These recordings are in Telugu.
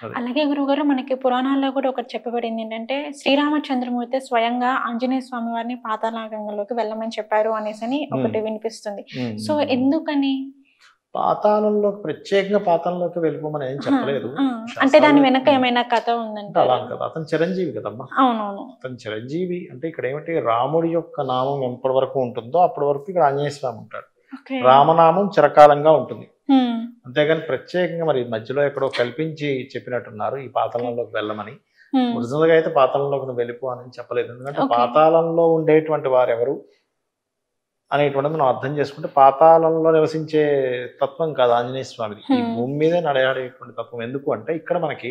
అది. అలాగే గురువుగారు మనకి పురాణాల్లో కూడా ఒకటి చెప్పబడింది ఏంటంటే శ్రీరామచంద్రమూర్తి స్వయంగా ఆంజనేయ స్వామి వారిని పాతాళగంగలోకి వెళ్ళమని చెప్పారు అనేసని ఒకటి వినిపిస్తుంది. సో ఎందుకని? పాతాళంలోకి ప్రత్యేకంగా పాతాళంలోకి వెళ్ళిపోమని ఏం చెప్పలేదు. అంటే దాని శాస్త్రాల్లో వెనక ఏమైనా కథ అంటే ఉందంటే? అలా కదా, అతను చిరంజీవి కదమ్మా. అవునవును. అతను చిరంజీవి అంటే ఇక్కడ ఏమిటి, రాముడి యొక్క నామం ఎప్పటి వరకు ఉంటుందో అప్పటి వరకు ఇక్కడ ఆంజనేయ స్వామి ఉంటాడు. ఓకే. రామనామం చిరకాలంగా ఉంటుంది. హ్మ్. అంతేగాని ప్రత్యేకంగా మరి మధ్యలో ఎక్కడో కల్పించి చెప్పినట్టున్నారు ఈ పాతాళంలోకి వెళ్ళమని. హ్మ్. ఒరిజినల్ గా అయితే పాతాళంలోకి నువ్వు వెళ్ళిపో అని చెప్పలేదు. ఎందుకంటే ఓకే. పాతాళంలో ఉండేటువంటి వారెవరు అనేటువంటిది మనం అర్థం చేసుకుంటే, పాతాళంలో నివసించే తత్వం కాదు ఆంజనేయ స్వామిది. ఈ భూమి మీదే నడయాడేటువంటి తత్వం. ఎందుకు అంటే ఇక్కడ మనకి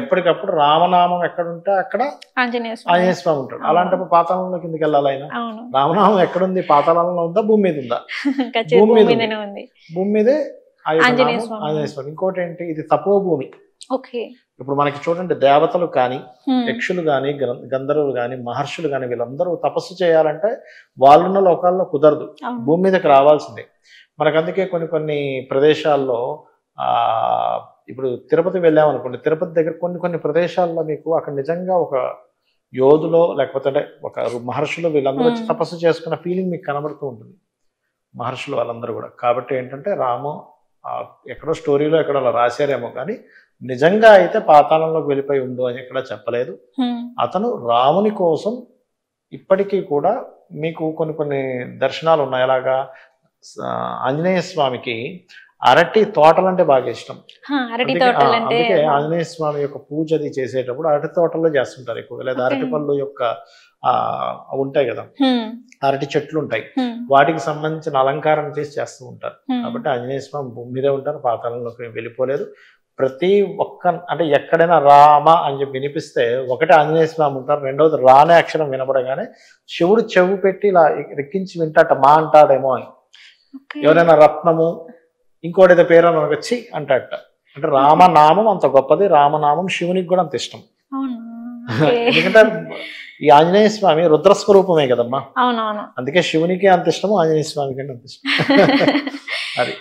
ఎప్పటికప్పుడు రామనామం ఎక్కడుంటే అక్కడ ఆంజనేయ ఆంజనేయ స్వామి ఉంటాడు. అలాంటప్పుడు పాతాళంలో కిందకి వెళ్ళాలి ఆయన. అవును. రామనామం ఎక్కడుంది? పాతాళంలో ఉందా, భూమి మీద ఉందా? ఖచ్చితంగా భూమి మీద భూమి మీదనే ఉంది. భూమి మీదే ఆ యొక్క ఆంజనేయ నామం స్వామి. ఆంజనేయ స్వామి. ఇంకోటి ఏంటి, ఇది తపోభూమి. ఓకే. ఇప్పుడు మనకి చూడండి, దేవతలు కానీ యక్షులు కానీ గంధర్వులు కానీ మహర్షులు కానీ వీళ్ళందరూ తపస్సు చేయాలంటే వాళ్ళున్న లోకాల్లో కుదరదు, భూమి మీదకి రావాల్సిందే. మనకు అందుకే కొన్ని కొన్ని ప్రదేశాల్లో ఇప్పుడు తిరుపతి వెళ్ళామనుకోండి, తిరుపతి దగ్గర కొన్ని కొన్ని ప్రదేశాల్లో మీకు అక్కడ నిజంగా ఒక యోధులో లేకపోతే అంటే ఒక మహర్షులు వీళ్ళందరూ వచ్చి తపస్సు చేసుకున్న ఫీలింగ్ మీకు కనబడుతూ ఉంటుంది, మహర్షులు వాళ్ళందరూ కూడా. కాబట్టి ఏంటంటే రాము ఎక్కడో స్టోరీలో ఎక్కడో అలా రాశారేమో కానీ నిజంగా అయితే పాతాళంలోకి వెళ్ళిపోయి ఉండు అని ఎక్కడ చెప్పలేదు. అతను రాముని కోసం ఇప్పటికీ కూడా మీకు కొన్ని కొన్ని దర్శనాలు ఉన్నాయి. అలాగా ఆంజనేయ స్వామికి అరటి తోటలంటే బాగా ఇష్టం. అందుకే ఆంజనేయ స్వామి యొక్క పూజ అది చేసేటప్పుడు అరటి తోటల్లో చేస్తుంటారు ఎక్కువగా. లేదా అరటి పళ్ళు యొక్క ఉంటాయి కదా, అరటి చెట్లు ఉంటాయి, వాటికి సంబంధించిన అలంకారం చేస్తూ ఉంటారు. కాబట్టి ఆంజనేయ స్వామి భూమి మీదే ఉంటారు, పాతాళంలోకి వెళ్ళిపోలేదు. ప్రతి ఒక్క అంటే ఎక్కడైనా రామ అని చెప్పి వినిపిస్తే ఒకటే ఆంజనేయ స్వామి ఉంటారు, రెండవది రానే అక్షరం వినపడగానే శివుడు చెవు పెట్టి ఇలా రెక్కించి వింటాట, మా అంటాడేమో అని. ఎవరైనా రత్నము ఇంకోటి ఏదో పేరు అని వచ్చి అంటాడట. అంటే రామనామం అంత గొప్పది, రామనామం శివునికి కూడా అంత ఇష్టం. ఎందుకంటే ఈ ఆంజనేయ స్వామి రుద్రస్వరూపమే కదమ్మా. అవునవును. అందుకే శివునికి అంత ఇష్టము, ఆంజనేయ స్వామికి అంత ఇష్టం. అది.